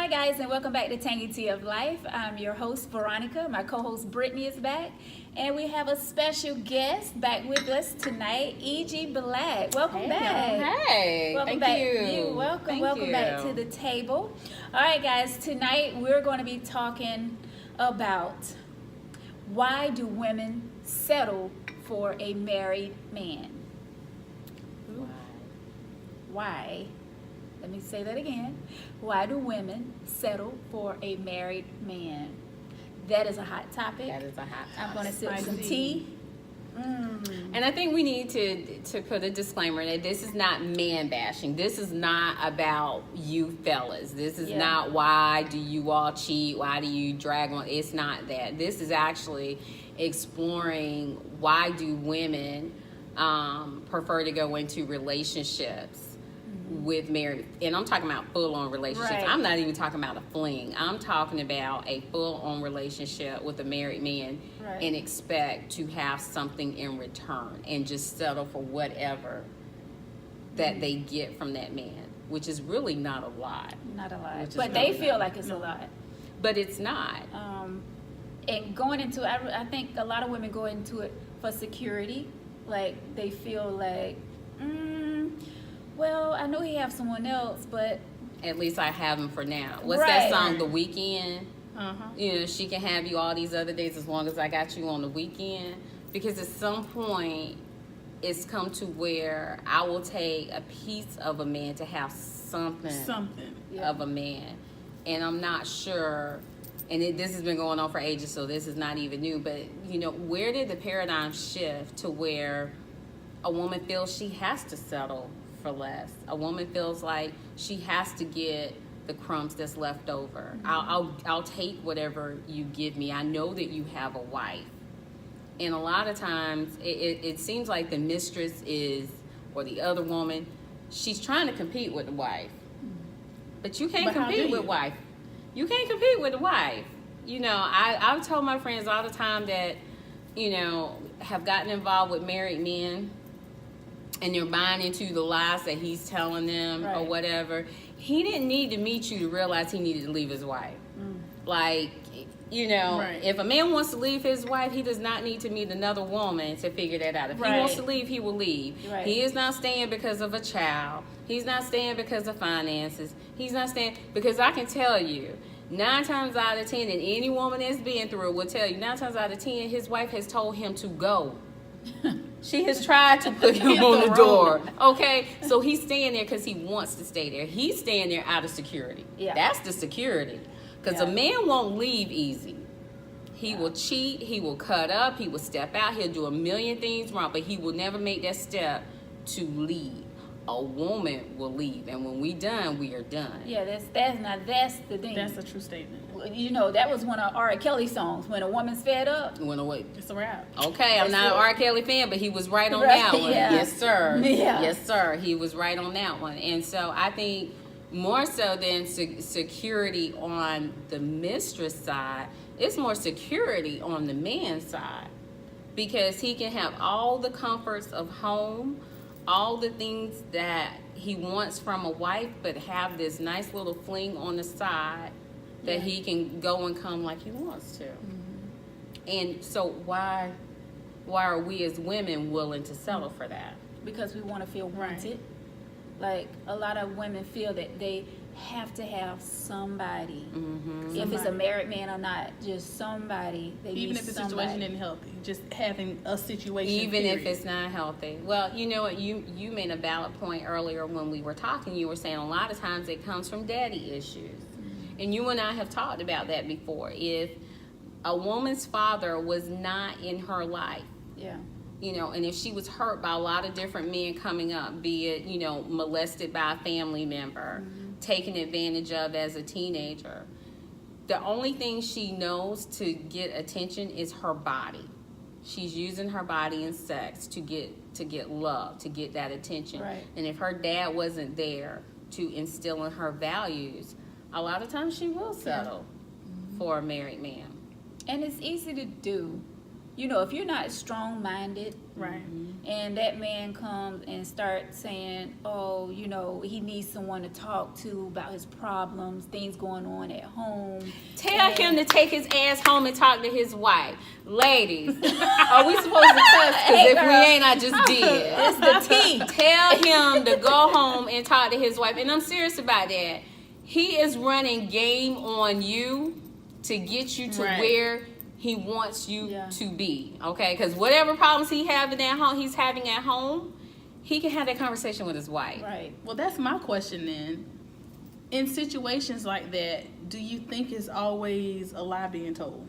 Hi guys, and welcome back to Tangy Tea of Life. I'm your host Veronica. My co-host Brittany is back, and we have a special guest back with us tonight, E.G. Black. Welcome back. Hey, Welcome thank back. you. You're welcome. Welcome back to the table. All right, guys. Tonight we're going to be talking about why do women settle for a married man? Why? Let me say that again. Why do women settle for a married man? That is a hot topic. That is a hot topic. I'm going to sip some tea. And I think we need to put a disclaimer that this is not man bashing. This is not about you fellas. This is not why do you all cheat? Why do you drag on? It's not that. This is actually exploring why do women prefer to go into relationships with married, and I'm talking about full-on relationships. Right. I'm not even talking about a fling. I'm talking about a full-on relationship with a married man and expect to have something in return and just settle for whatever that they get from that man, which is really not a lot. Not a lot. But they feel like it's a lot. But it's not. And going into it, I think a lot of women go into it for security. Like, they feel like, well, I know he have someone else, but at least I have him for now. What's that song, The Weekend? You know, she can have you all these other days as long as I got you on the weekend. Because at some point, it's come to where I will take a piece of a man to have something of a man. And I'm not sure, and this has been going on for ages, so this is not even new, but, you know, where did the paradigm shift to where a woman feels she has to settle for less? A woman feels like she has to get the crumbs that's left over. I'll take whatever you give me. I know that you have a wife. And a lot of times it seems like the mistress is, or the other woman, she's trying to compete with the wife. But you can't compete with wife. You can't compete with the wife. You know, I've told my friends all the time that, you know, have gotten involved with married men, and they're buying into the lies that he's telling them or whatever. He didn't need to meet you to realize he needed to leave his wife. Like, you know, if a man wants to leave his wife, he does not need to meet another woman to figure that out. If he wants to leave, he will leave. He is not staying because of a child. He's not staying because of finances. He's not staying because I can tell you, 9 times out of 10, and any woman that's been through it will tell you, 9 times out of 10, his wife has told him to go. She has tried to put him on the door. Okay, so he's staying there because he wants to stay there. He's staying there out of security. That's the security. Because a man won't leave easy. He will cheat. He will cut up. He will step out. He'll do a million things wrong, but he will never make that step to leave. A woman will leave, and when we done, we are done. Yeah, that's the thing. That's a true statement. You know, that was one of R. Kelly songs. When a woman's fed up, It's a wrap. Okay, I'm not an R. Kelly fan, but he was right on that one. Yes, sir. Yes, sir. He was right on that one. And so I think more so than security on the mistress side, it's more security on the man's side, because he can have all the comforts of home, all the things that he wants from a wife, but have this nice little fling on the side that he can go and come like he wants to. And so why are we as women willing to settle for that? Because we want to feel wanted. Like, a lot of women feel that they have to have somebody. If it's a married man or not, just somebody. Even if the situation isn't healthy, just having a situation. Even if it's not healthy. Well, you know what? You made a valid point earlier when we were talking. You were saying a lot of times it comes from daddy issues. And you and I have talked about that before. If a woman's father was not in her life, you know, and if she was hurt by a lot of different men coming up, be it, you know, molested by a family member, taken advantage of as a teenager, the only thing she knows to get attention is her body. She's using her body and sex to get love, to get that attention. And if her dad wasn't there to instill in her values, a lot of times she will settle for a married man. And it's easy to do. if you're not strong-minded, Right. and that man comes and starts saying, oh, he needs someone to talk to about his problems, things going on at home. Tell him to take his ass home and talk to his wife. Ladies, are we supposed to cuss? Because if we ain't, I just did. It's the tea. Tell him to go home and talk to his wife. And I'm serious about that. He is running game on you to get you to where he wants you to be, okay? Because whatever problems he's having at home, he can have that conversation with his wife. Right. Well, that's my question then. In situations like that, do you think it's always a lie being told?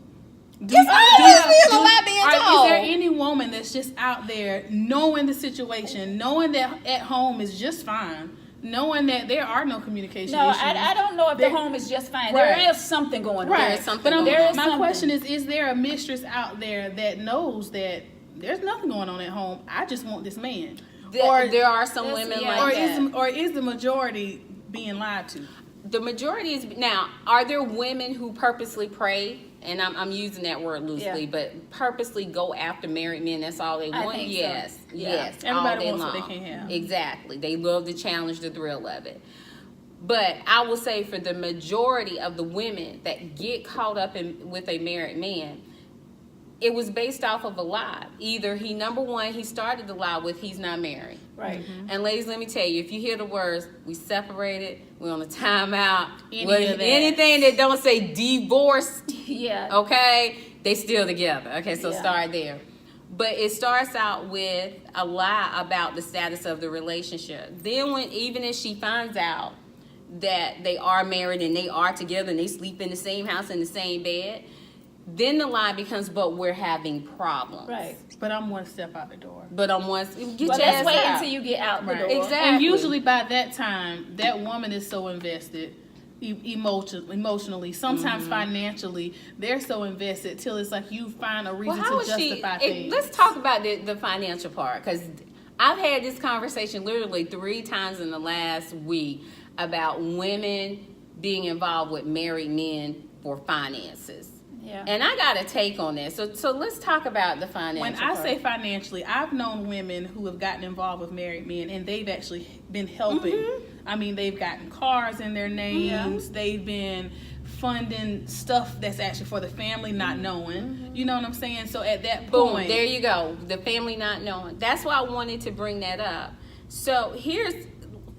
It's always a lie being told. Is there any woman that's just out there knowing the situation, knowing that at home is just fine, knowing that there are no communication issues? I don't know if the home is just fine. Right. There is something going on. Right. There is something But going on. my question is there a mistress out there that knows that there's nothing going on at home? I just want this man. There are some women like that. Or is the majority being lied to? The majority is now. Are there women who purposely pray? And I'm using that word loosely, but purposely go after married men. That's all they want. think Yes, so. yes. Everybody all day wants long. what they can't have. Exactly. They love the challenge, the thrill of it. But I will say for the majority of the women that get caught up with a married man, it was based off of a lie. Either he started the lie with he's not married. Right. Mm-hmm. And ladies, let me tell you, if you hear the words, we separated, we're on a timeout, Anything that don't say divorced, Yeah. okay, they still together. Okay, so Yeah. start there. But it starts out with a lie about the status of the relationship. Then even if she finds out that they are married and they are together and they sleep in the same house in the same bed, then the lie becomes, but we're having problems. Right. But I'm one step out the door. But get Well, your let's ass wait out. until you get out the Right. door. Exactly. And usually by that time, that woman is so invested emotionally, sometimes financially, they're so invested till it's like you find a reason to justify things. Let's talk about the financial part, because I've had this conversation literally 3 times in the last week about women being involved with married men for finances. Yeah. And I got a take on that. So let's talk about the financial When I part. say financially, I've known women who have gotten involved with married men and they've actually been helping. I mean, they've gotten cars in their names. They've been funding stuff that's actually for the family not knowing. You know what I'm saying? So at that Boom, point, there you go. The family not knowing. That's why I wanted to bring that up. So here's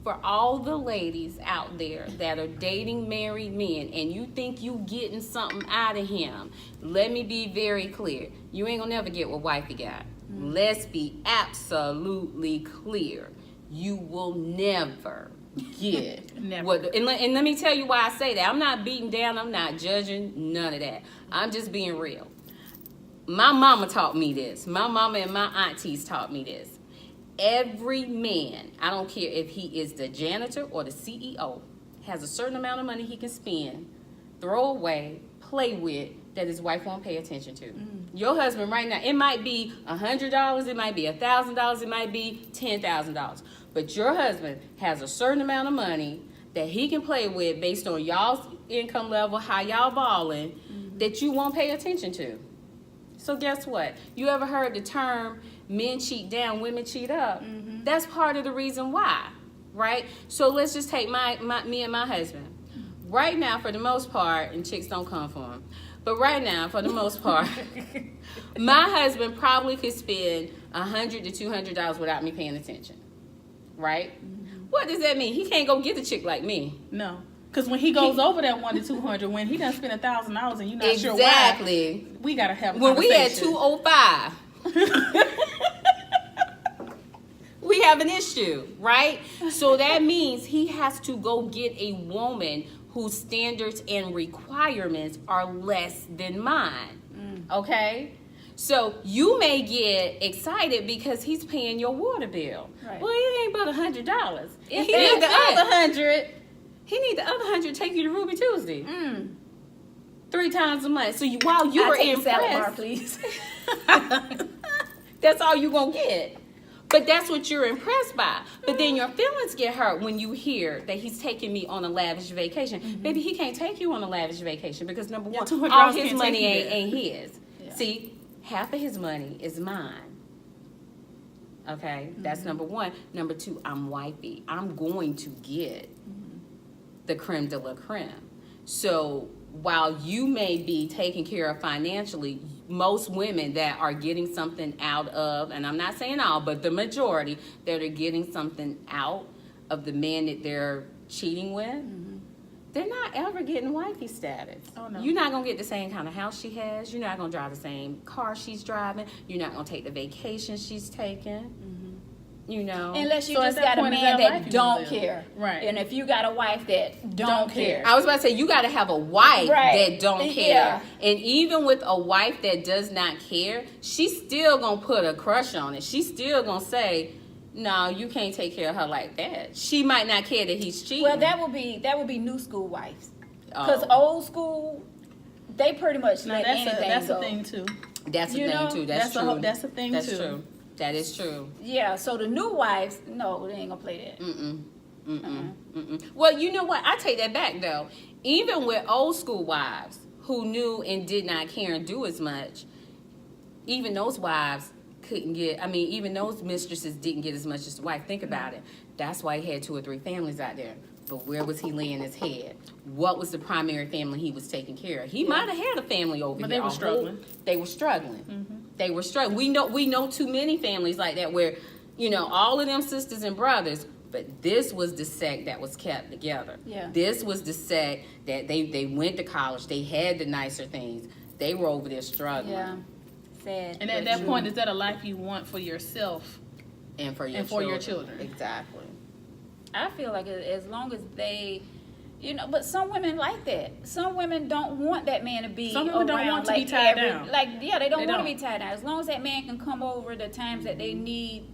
for all the ladies out there that are dating married men and you think you getting something out of him, let me be very clear. You ain't gonna never get what wifey got. Let's be absolutely clear. You will never get Never. what. And let me tell you why I say that. I'm not beating down. I'm not judging. None of that. I'm just being real. My mama taught me this. My mama and my aunties taught me this. Every man, I don't care if he is the janitor or the CEO, has a certain amount of money he can spend, throw away, play with, that his wife won't pay attention to. Your husband right now, it might be $100, it might be $1,000, it might be $10,000. But your husband has a certain amount of money that he can play with based on y'all's income level, how y'all balling, that you won't pay attention to. So guess what? You ever heard the term men cheat down, women cheat up? That's part of the reason why, right? So let's just take me and my husband. Right now, for the most part, and chicks don't come for him, but right now, for the most part, my husband probably could spend $100 to $200 without me paying attention, right? What does that mean? He can't go get a chick like me. no. Because when he goes over that 100 to 200, when he done spent $1,000 and you're not sure why, Exactly. we gotta have a When we had conversation. 205. We have an issue, right? So that means he has to go get a woman whose standards and requirements are less than mine. Okay? So you may get excited because he's paying your water bill. Right. Well, it ain't but $100. If he that's need the it. other 100, he need the other 100 to take you to Ruby Tuesday. 3 times a month. So while you I'll are take a salad bar, impressed, please. that's all you're going to get. But that's what you're impressed by. But then your feelings get hurt when you hear that he's taking me on a lavish vacation. Baby, he can't take you on a lavish vacation because number one, $200 all his can't money take you there. ain't his. Yeah. See, half of his money is mine. Okay, that's number one. Number two, I'm wifey. I'm going to get the creme de la creme. So while you may be taken care of financially, most women that are getting something out of, and I'm not saying all, but the majority that are getting something out of the man that they're cheating with, they're not ever getting wifey status. Oh, no. You're not going to get the same kind of house she has. You're not going to drive the same car she's driving. You're not going to take the vacation she's taking. You know, unless you So at just that got a point, is man that a that wife you don't wanna live? care, Right. And if you got a wife that don't care, I was about to say, you got to have a wife Right. that don't care. Yeah. And even with a wife that does not care, she's still going to put a crush on it. She's still going to say, no, you can't take care of her like that. She might not care that he's cheating. well, that would be new school wives, because old school, they pretty much Now let anything that's go. a thing too. That's a you thing, know, too. That's that's true. that's a thing That's too. true. That is true. Yeah, so the new wives, no, they ain't gonna play that. Well, you know what? I take that back, though. Even with old school wives who knew and did not care and do as much, even those wives couldn't get, even those mistresses didn't get as much as the wife. Think about it. That's why he had 2 or 3 families out there. But where was he laying his head? What was the primary family he was taking care of? He might have had a family over But here. they were struggling. They were struggling. They were struggling. We know too many families like that where, all of them sisters and brothers, but this was the sect that was kept together. Yeah. This was the sect that they went to college. They had the nicer things. They were over there struggling. Yeah, sad. And at that point, is that a life you want for yourself? And for your And for your children. Exactly. I feel like as long as they, but some women like that. Some women don't want that man to be. Some women don't around want to be tied down. They don't They want to don't. be tied down. As long as that man can come over the times that they need.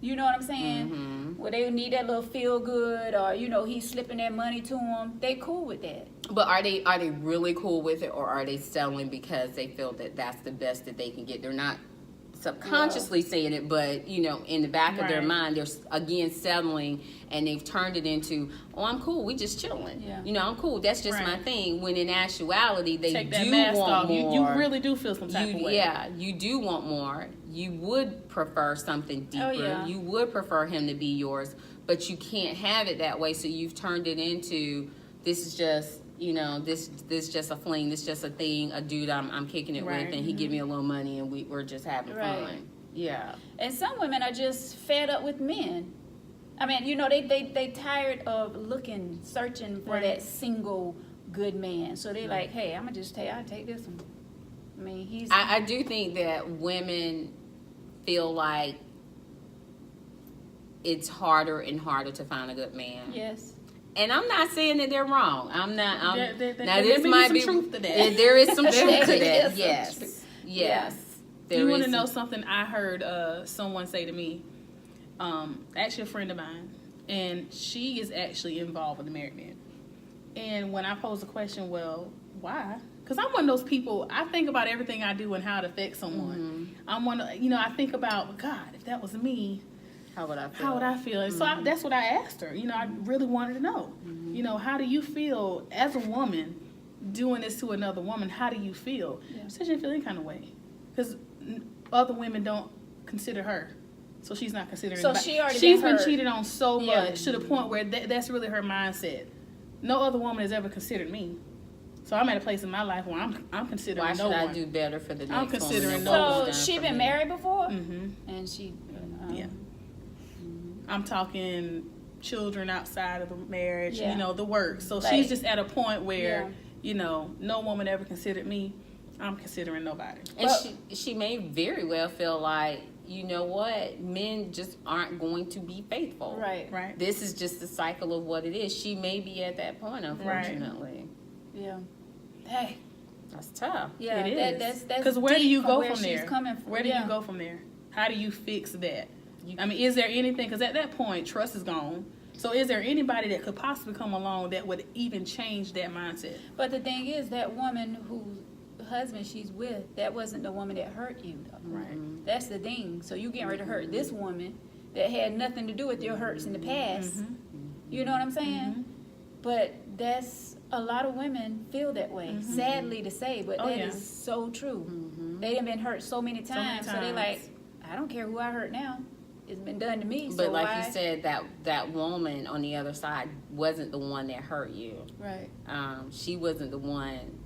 You know what I'm saying? Where they need that little feel good, or he's slipping that money to them. They cool with that. But are they really cool with it, or are they settling because they feel that that's the best that they can get? They're not subconsciously saying it, but in the back of their Right. mind, they're again settling, and they've turned it into, oh, I'm cool, we just chilling. Yeah. I'm cool. That's just my Right. thing. When in actuality, they Take do that mask want off. more. You really do feel some type of way. Yeah, you do want more. You would prefer something deeper. Oh, yeah. You would prefer him to be yours, but you can't have it that way. So you've turned it into, this is just, this just a fling. This just a thing, a dude I'm kicking it Right. with, and he give me a little money, and we're just having Right. fun. Yeah. And some women are just fed up with men. They tired of searching for Right. that single good man. So they like, hey, I'm gonna just I'll take this one. He's. I do think that women feel like it's harder and harder to find a good man. Yes. And I'm not saying that they're wrong. I'm not. There now may this be might some be truth to that. There is some truth to There that. is some Yes. truth. Yes. There You is want to some- know something I heard someone say to me? Actually, a friend of mine, and she is actually involved with a married man. And when I posed the question, well, why? Because I'm one of those people. I think about everything I do and how it affects someone. I'm one. I think about, God, if that was me, How would I feel? how would I feel? And so that's what I asked her. I really wanted to know. How do you feel as a woman doing this to another woman? How do you feel? Yeah. She said she didn't feel any kind of way because other women don't consider her. So she's not considering. So anybody. she already She's been been hurt. cheated on so Yeah. much to the point where that's really her mindset. No other woman has ever considered me. So I'm at a place in my life where I'm considering Why no should I one. do better for the next I'm considering woman? no than one. what So was done she for been me? married before, Mm-hmm. and she. Yeah. I'm talking children outside of the marriage, Yeah. the work. So Like- she's just at a point where, no woman ever considered me. I'm considering nobody. And Well- she may very well feel like, you know what, men just aren't going to be faithful. Right. Right. This is just the cycle of what it is. She may be at that point, unfortunately. Yeah. Hey. That's tough. Yeah. It that, is. that's Because where do deep you go where from she's there? coming from. Where do Yeah. you go from there? How do you fix that? You- Is there anything? Because at that point, trust is gone. So is there anybody that could possibly come along that would even change that mindset? But the thing is, that woman whose husband she's with, that wasn't the woman that hurt you, though. Right. That's the thing. So you getting ready to hurt this woman that had nothing to do with your hurts in the past. You know what I'm saying? But that's a lot of women feel that way. Sadly to say, but Oh, that yeah. is so true. They done been hurt so many times, so they like, I don't care who I hurt now. It's been done to me. But so like why? you said, that woman on the other side wasn't the one that hurt you. Right. She wasn't the one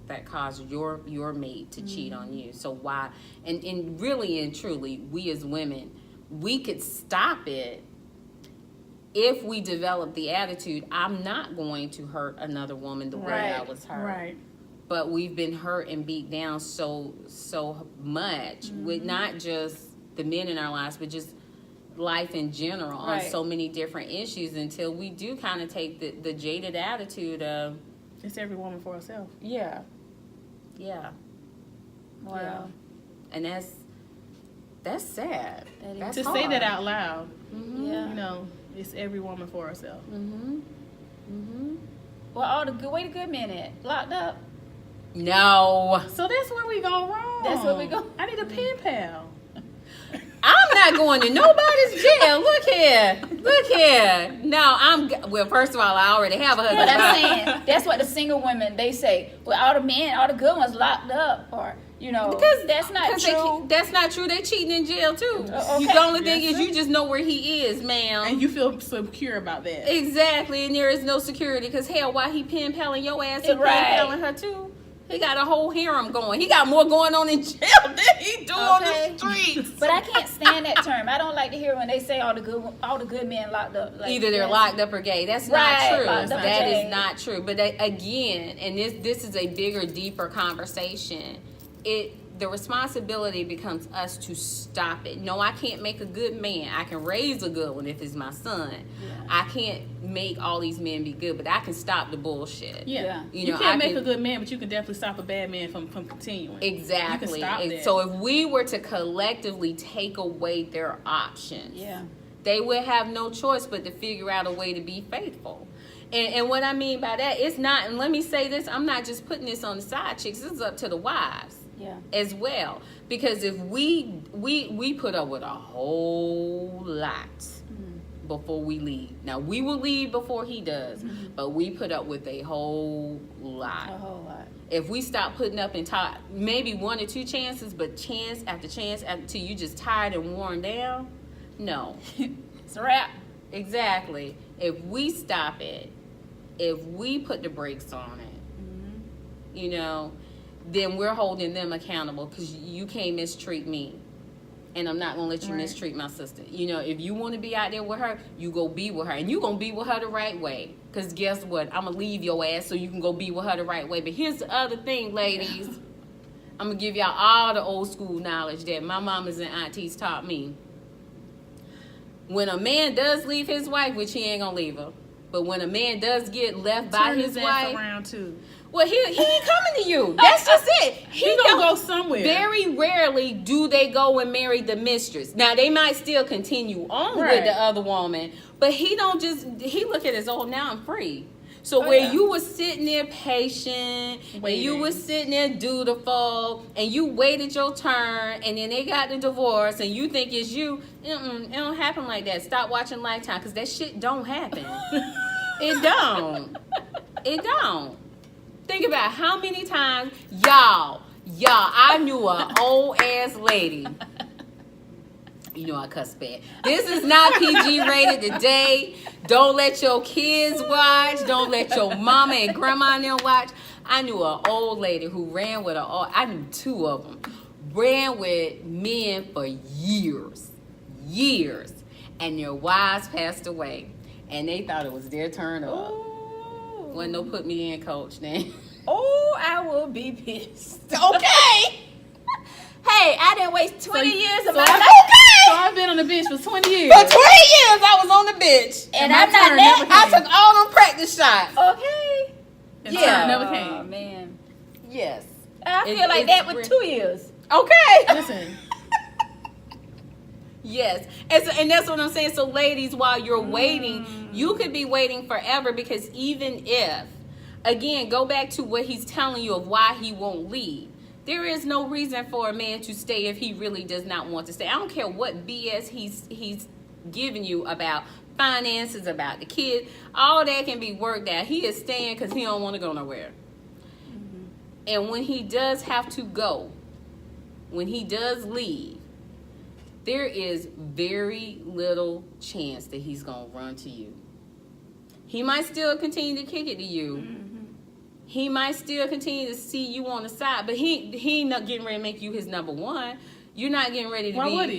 that caused your mate to cheat on you. So why? And really and truly, we as women, we could stop it if we develop the attitude, I'm not going to hurt another woman the way I was hurt. Right. But we've been hurt and beat down so much with not just the men in our lives, but just life in general on so many different issues until we do kind of take the jaded attitude of, it's every woman for herself. Yeah. Wow. Yeah. And that's sad. That's to hard. say that out loud. Yeah. You know, it's every woman for herself. Well, all the good men at locked up. No. So that's where we go wrong. That's where we go. I need a pen pal. I'm not going to nobody's jail. Look here. No, well, first of all, I already have a husband. But I'm saying, that's what the single women, they say. Well, all the men, all the good ones locked up. Or, you know, because that's not true. That's not true. They cheating in jail, too. Okay. The only thing is you just know where he is, ma'am. And you feel secure about that. Exactly, and there is no security. Because, hell, while he pen paling your ass, he pen paling her, too. He got a whole harem going. He got more going on in jail than he do on the streets. But I can't stand that term. I don't like to hear when they say all the good men locked up. Like, either they're locked up or gay. That's not true. That is not true. But again, and this is a bigger, deeper conversation. The responsibility becomes us to stop it. No, I can't make a good man. I can raise a good one if it's my son. Yeah. I can't make all these men be good, but I can stop the bullshit. Yeah. You know, can't make a good man, but you can definitely stop a bad man from continuing. Exactly. You can stop that. So if we were to collectively take away their options, they would have no choice but to figure out a way to be faithful. And what I mean by that, it's not, and let me say this, I'm not just putting this on the side chicks, this is up to the wives. As well, because if we put up with a whole lot before we leave. Now we will leave before he does, but we put up with a whole lot. If we stop putting up and talk, maybe 1 or 2 chances, but chance after chance until you just tired and worn down. No, it's a wrap. Exactly. If we stop it, if we put the brakes on it, you know. Then we're holding them accountable because you can't mistreat me. And I'm not going to let you mistreat my sister. You know, if you want to be out there with her, you go be with her. And you going to be with her the right way. Because guess what? I'm going to leave your ass so you can go be with her the right way. But here's the other thing, ladies. I'm going to give y'all all the old school knowledge that my mamas and aunties taught me. When a man does leave his wife, which he ain't going to leave her. But when a man does get left by his wife. Around too. Well, he ain't coming to you. That's just it. He gonna go somewhere. Very rarely do they go and marry the mistress. Now, they might still continue on with the other woman, but he don't just, he look at it as, oh, now I'm free. So you was sitting there patient, and you was sitting there dutiful, and you waited your turn, and then they got the divorce, and you think it's you. It don't happen like that. Stop watching Lifetime, because that shit don't happen. It don't. It don't. Think about how many times, y'all, I knew an old ass lady. You know I cuss bad. This is not PG rated today. Don't let your kids watch. Don't let your mama and grandma and them watch. I knew an old lady who ran with I knew 2 of them. Ran with men for years. And their wives passed away. And they thought it was their turn up. Wasn't no put me in, coach, then. Oh, I will be pissed. Okay. Hey, I didn't waste 20 years of my life. Okay. So I've been on the bench for 20 years. For 20 years, I was on the bench. And I'm not that. I took all them practice shots. Okay. And turn never came. Oh, man. Yes. I feel like that with 2 years. Okay. Listen. Yes. And that's what I'm saying. So, ladies, while you're waiting, you could be waiting forever because even if, again, go back to what he's telling you of why he won't leave. There is no reason for a man to stay if he really does not want to stay. I don't care what BS he's giving you about finances, about the kid. All that can be worked out. He is staying because he don't want to go nowhere. And when he does have to go, when he does leave, there is very little chance that he's going to run to you. He might still continue to kick it to you. Mm-hmm. He might still continue to see you on the side, but he not getting ready to make you his number one. You're not getting ready to Why would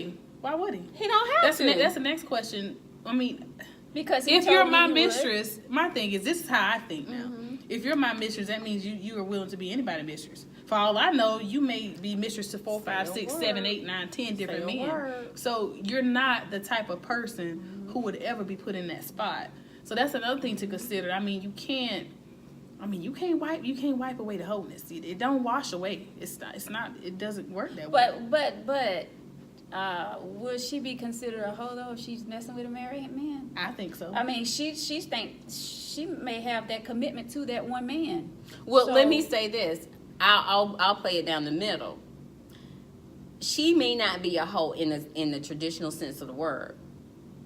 he? He don't have to. That's the next question. I mean, because if you're my mistress, my thing is, this is how I think now. Mm-hmm. If you're my mistress, that means you are willing to be anybody's mistress. For all I know, you may be mistress to 4, 5, 6, 7, 8, 9, 10 different men. So you're not the type of person who would ever be put in that spot. So that's another thing to consider. I mean, you can't wipe away the wholeness. It don't wash away. It's not. It doesn't work that way. But would she be considered a hoe though if she's messing with a married man? I think so. I mean, she may have that commitment to that one man. Well, let me say this. I'll play it down the middle. She may not be a hoe in the traditional sense of the word,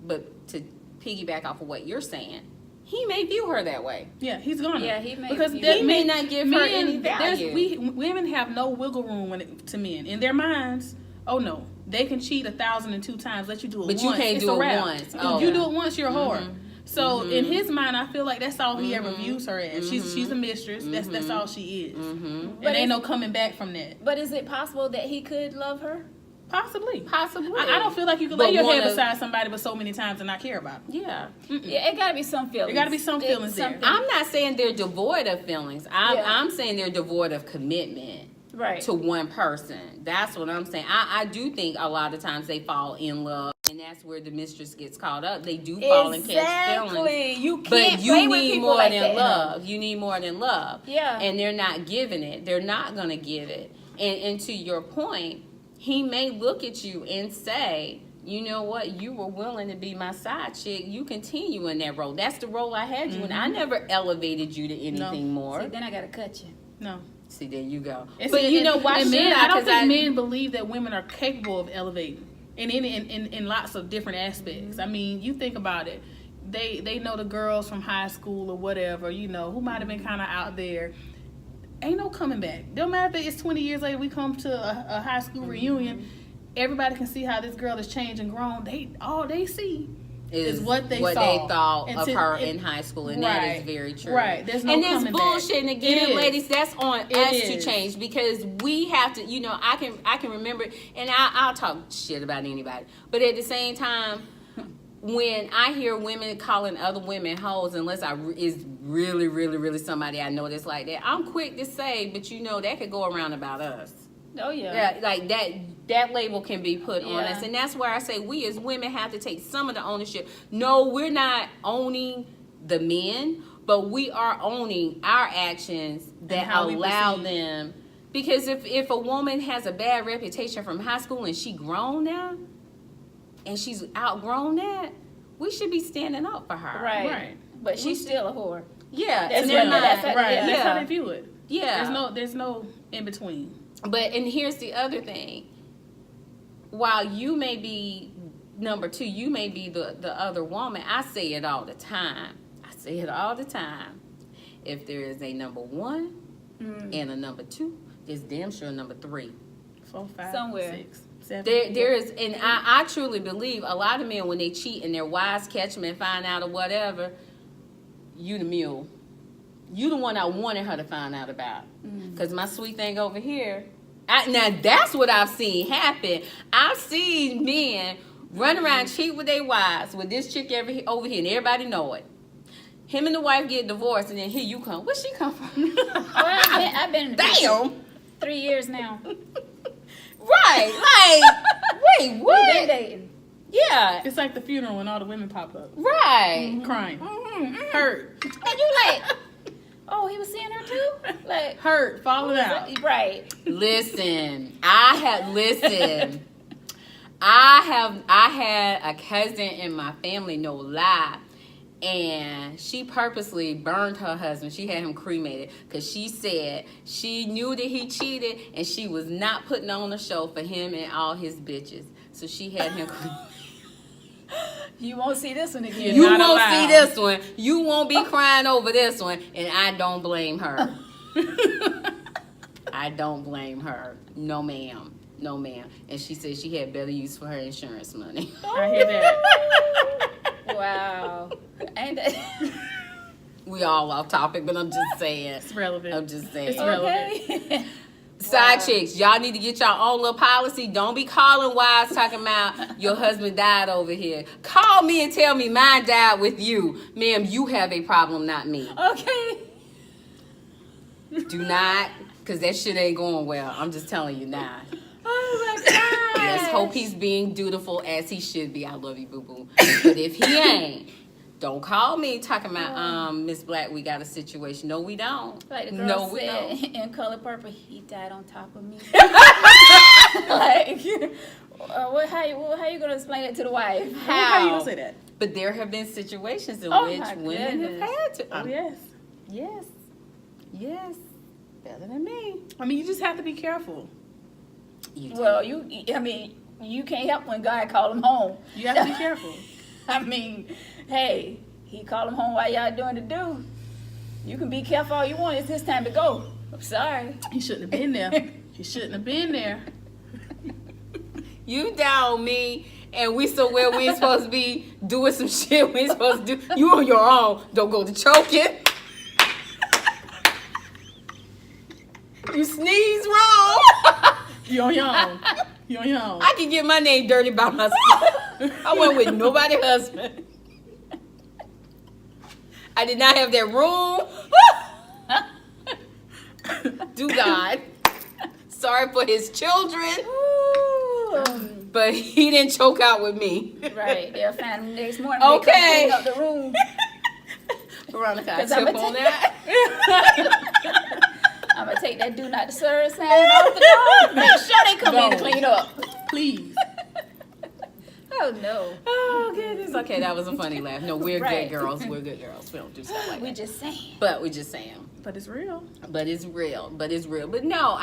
but to piggyback off of what you're saying, he may view her that way. Yeah, he's gonna. Yeah, he may. Because he may not give her any value. Women have no wiggle room to men in their minds. Oh no, they can cheat 1,002 times. Let you do it once. But you can't do it once. If you do it once, you're a whore. So in his mind, I feel like that's all he ever views her as. She's a mistress. That's all she is. And ain't no coming back from that. But is it possible that he could love her? Possibly. I don't feel like you can lay your head beside somebody but so many times and not care about them. Yeah. Yeah, it gotta be some feelings. There gotta be some feelings there. I'm not saying they're devoid of feelings. I'm saying they're devoid of commitment. Right. To one person. That's what I'm saying. I do think a lot of times they fall in love, and that's where the mistress gets caught up. They do fall and catch feelings. You can't but you need more like than that. love. You need more than love. Yeah. And they're not giving it. They're not going to give it. And to your point, he may look at you and say, you know what, you were willing to be my side chick. You continue in that role. That's the role I had you in. I never elevated you to anything more. See, then I got to cut you. No. See, there you go. But you know, why men? I don't think men believe that women are capable of elevating in lots of different aspects. I mean, you think about it. They know the girls from high school or whatever, you know, who might have been kind of out there. Ain't no coming back. Don't matter if it's 20 years later, we come to a high school reunion. Everybody can see how this girl has changed and grown. All they see is what they thought of her in high school, and that is very true. Right. There's no coming it's bullshit. back. And again, ladies, that's on us to change, because we have to. You know, I can remember, and I'll talk shit about anybody, but at the same time, when I hear women calling other women hoes, unless is really, really, really somebody I know that's like that, I'm quick to say, but you know, that could go around about us. Oh yeah. Like that label can be put on us, and that's where I say we as women have to take some of the ownership. No, we're not owning the men, but we are owning our actions that allow them. Because if a woman has a bad reputation from high school and she grown now, and she's outgrown that, we should be standing up for her. Right. But she's still a whore. Yeah, That's and they're not. That's how they view it. Yeah. There's no in between. And here's the other thing. While you may be number two, you may be the other woman. I say it all the time. If there is a number one and a number two, there's damn sure a number 3. 4, 5, somewhere. 6, 7. There is, and I truly believe a lot of men, when they cheat and their wives catch them and find out or whatever, you the mule. You the one I wanted her to find out about. Because my sweet thing over here, now that's what I've seen happen. I've seen men run around cheat with their wives with this chick over here, and everybody know it. Him and the wife get divorced, and then here you come. Where she come from? I've been damn 3 years now. Right, like wait, what? We've been dating. Yeah, it's like the funeral when all the women pop up. Right, crying, hurt, and you like. Oh, he was seeing her too? Like hurt, falling out. Right. Listen, I had a cousin in my family, no lie, and she purposely burned her husband. She had him cremated because she said she knew that he cheated and she was not putting on a show for him and all his bitches. So she had him cremated. You won't see this one again. You won't see this one. You won't be crying over this one. And I don't blame her. I don't blame her. No, ma'am. No, ma'am. And she said she had better use for her insurance money. I hear that. Wow. Ain't that... We all off topic, but I'm just saying. It's relevant. I'm just saying. It's relevant. Okay. Side chicks, y'all need to get your own little policy. Don't be calling wives talking about your husband died over here. Call me and tell me mine died with you. Ma'am, you have a problem, not me. Okay. Do not, because that shit ain't going well. I'm just telling you now. Oh my God. Let's hope he's being dutiful as he should be. I love you, boo-boo. But if he ain't, don't call me talking about, Miss Black, we got a situation. No, we don't. Like the girl No, we said don't. in Color Purple, he died on top of me. Like, how you gonna explain it to the wife? How you gonna say that? But there have been situations in Oh, which my women goodness. have had to. Oh, yes. Yes. Yes. Better than me. I mean, you just have to be careful. You do. Well, you can't help when God called him home. You have to be careful. I mean, hey, he called him home while y'all doing the do. You can be careful all you want. It's his time to go. I'm sorry. He shouldn't have been there. He shouldn't have been there. You down me, and we somewhere we ain't supposed to be doing some shit we ain't supposed to do. You on your own. Don't go to choking. You sneeze wrong. You on your own. You on your own. I can get my name dirty by myself. I went with nobody's husband. I did not have that room. Do God. Sorry for his children. But he didn't choke out with me. Right. They'll find him next morning. Okay. They come clean up the room. Veronica, I 'Cause tip I'ma on take- that. I'm going to take that do not disturb sign off the door. Make sure they come in to clean up. Please. Oh, no. Oh, goodness. Okay, that was a funny laugh. No, we're Right. good girls. We're good girls. We don't do stuff like We that. just saying. But we just saying. But it's real. But it's real. But it's real. But no,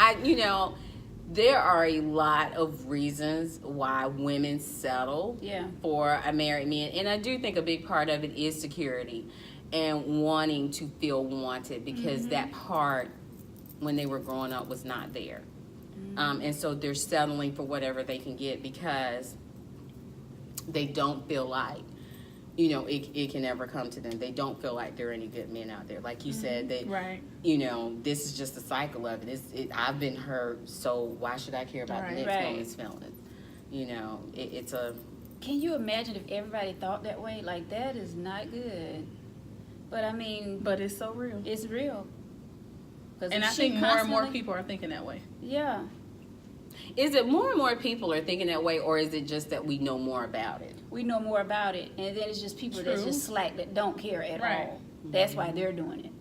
there are a lot of reasons why women settle for a married man. And I do think a big part of it is security and wanting to feel wanted, because that part when they were growing up was not there. And so they're settling for whatever they can get because they don't feel like, it can ever come to them. They don't feel like there are any good men out there. Like you said, that, Right. this is just a cycle of it. I've been hurt, so why should I care about the Right. next Right. woman's feelings? It's a... Can you imagine if everybody thought that way? Like, that is not good. But, I mean, But it's so real. it's real. 'Cause And if I she think more and more constantly- people are thinking that way. Yeah. Is it more and more people are thinking that way, or is it just that we know more about it? We know more about it. And then it's just people that's True. just slack that don't care at Right. all. That's why they're doing it.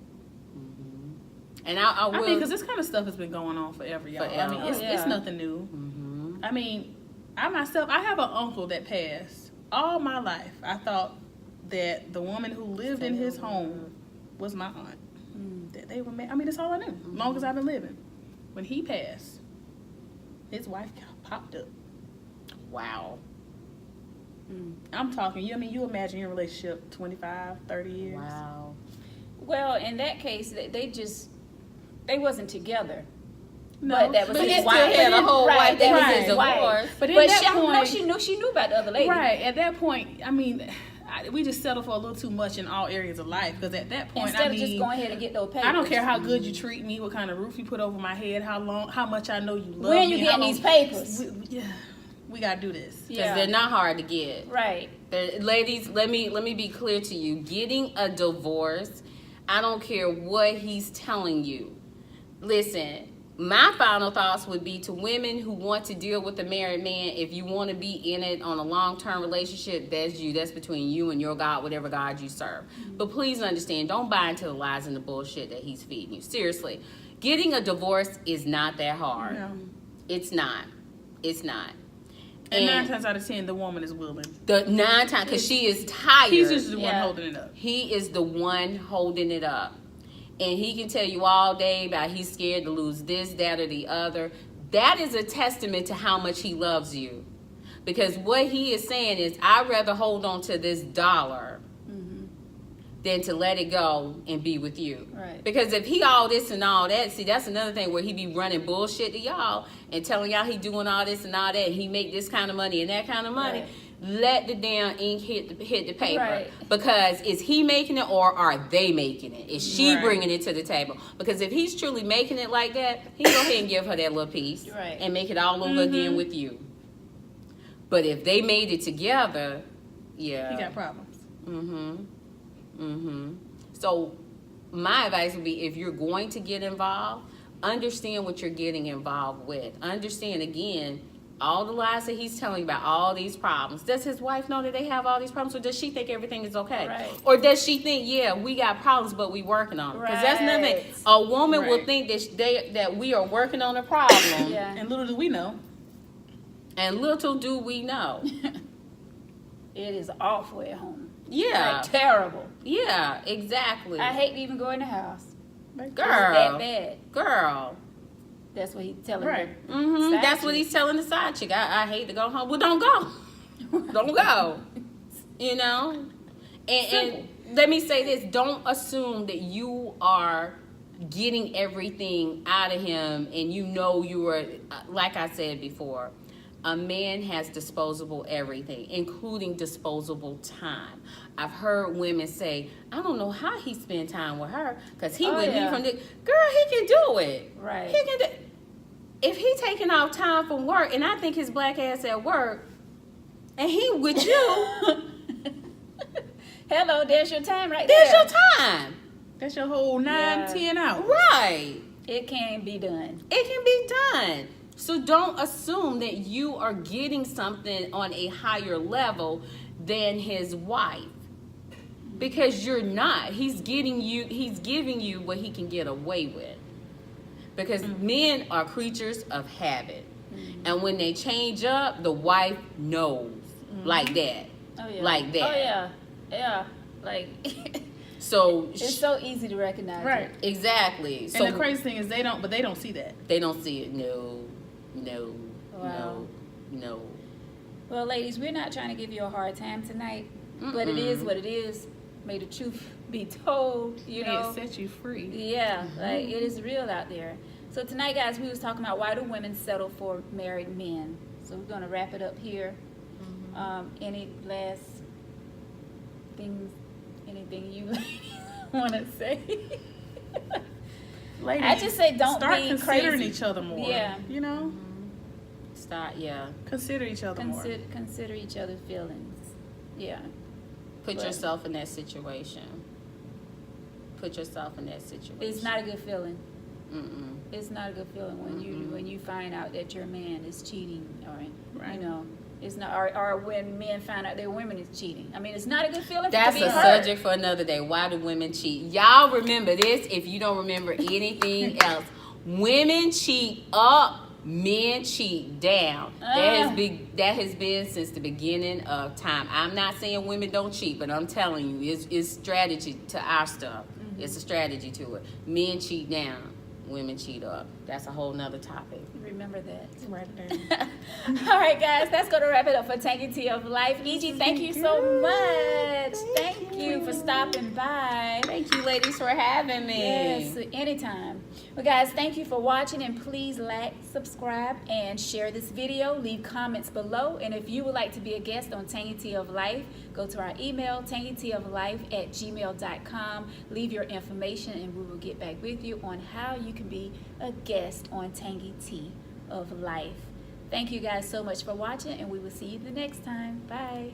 And I will... I mean, because this kind of stuff has been going on forever, y'all. I mean, Forever. it's Yeah. nothing new. Mhm. I mean, I have an uncle that passed. All my life, I thought that the woman who lived in his home was my aunt. That they were married. I mean, that's all I knew. Long as I've been living. When he passed, his wife popped up. Wow. I'm talking, you imagine your relationship 25, 30 years. Wow. Well, in that case, they wasn't together. No, But that was But his he still wife. had a whole Right, wife that that was was his his wife. divorce. But at But that point, she knew about the other lady. right, at that point, I mean, we just settle for a little too much in all areas of life. Because at that point, Instead I mean, of just going ahead and get those papers. I don't care how good you treat me, what kind of roof you put over my head, how much I know you love When me. you how getting long- these papers? We gotta do this. Because they're not hard to get. Right. Ladies, let me be clear to you. Getting a divorce, I don't care what he's telling you. Listen, my final thoughts would be to women who want to deal with a married man. If you want to be in it on a long-term relationship, that's you. That's between you and your God, whatever God you serve. But please understand, don't buy into the lies and the bullshit that he's feeding you. Seriously, getting a divorce is not that hard. No. It's not. It's not. And 9 times out of 10, the woman is willing. The 9 times, because she is tired. He's just the one Yeah. holding it up. He is the one holding it up. And he can tell you all day about he's scared to lose this, that, or the other. That is a testament to how much he loves you. Because what he is saying is, I'd rather hold on to this dollar than to let it go and be with you. Right. Because if he all this and all that, see, that's another thing where he be running bullshit to y'all and telling y'all he doing all this and all that, and he make this kind of money and that kind of money. Right. Let the damn ink hit the paper. Right. Because is he making it or are they making it? Is she Right. bringing it to the table? Because if he's truly making it like that, he can go ahead and give her that little piece Right. and make it all over again with you. But if they made it together, yeah. He got problems. So my advice would be, if you're going to get involved, understand what you're getting involved with. Understand, again, all the lies that he's telling you about, all these problems. Does his wife know that they have all these problems, or does she think everything is okay? Right. Or does she think, yeah, we got problems, but we working on them? Because that's another thing. Right. A woman will Right. think that we are working on a problem, Yeah. And little do we know. and little do we know. It is awful at home. Yeah. Like, terrible. Yeah, exactly. I hate to even go in the house. Girl. It's that bad. Girl. That's what he's telling Right. me. That's Side what chick. he's telling the side chick. I hate to go home. Well, don't go. Don't go. You know? And let me say this. Don't assume that you are getting everything out of him and you know you are, like I said before, a man has disposable everything, including disposable time. I've heard women say, I don't know how he spend time with her because he would leave from the girl, he can do it. Right. He can do. If he taking off time from work, and I think his black ass at work, and he with you, Hello, there's your time right there's there. your time. That's your whole 9-10 hours. Right. It can be done. It can be done. So don't assume that you are getting something on a higher level than his wife. Because you're not. He's giving you what he can get away with. Because men are creatures of habit. And when they change up, the wife knows. Like that. Oh yeah. Like that. Oh yeah. Yeah. Like So it's so easy to recognize. Right. It. exactly. So And the crazy thing is they don't see that. they don't see it. No. Wow. No. Well, ladies, we're not trying to give you a hard time tonight, but it is what it is. May the truth be told. You know. It set you free. Yeah, like it is real out there. So tonight, guys, we was talking about why do women settle for married men. So we're gonna wrap it up here. Any last things, anything you want to say? Ladies, I just say don't start be considering crazy. each other more. Yeah. You know? Consider each other more. Consider each other's feelings. Yeah. Put But- yourself in that situation. It's not a good feeling. Mm-mm. It's not a good feeling when you find out that your man is cheating, or Right. you know, it's not, or when men find out their women is cheating. I mean, it's not a good feeling. That's to be a hurt. subject for another day. Why do women cheat? Y'all remember this if you don't remember anything else. Women cheat up, men cheat down. That has been since the beginning of time. I'm not saying women don't cheat, but I'm telling you, it's strategy to our stuff. It's a strategy to it. Men cheat down, women cheat up. That's a whole nother topic. Remember that. Right there. All right, guys, that's going to wrap it up for Tangy Tea of Life. E.G., thank you so much. Thank you for stopping by. Thank you, ladies, for having me. Yes, anytime. Well, guys, thank you for watching, and please like, subscribe, and share this video. Leave comments below, and if you would like to be a guest on Tangy Tea of Life, go to our email, tangyteaoflife@gmail.com. Leave your information, and we will get back with you on how you can be a guest on Tangy Tea of Life. Thank you guys so much for watching, and we will see you the next time. Bye.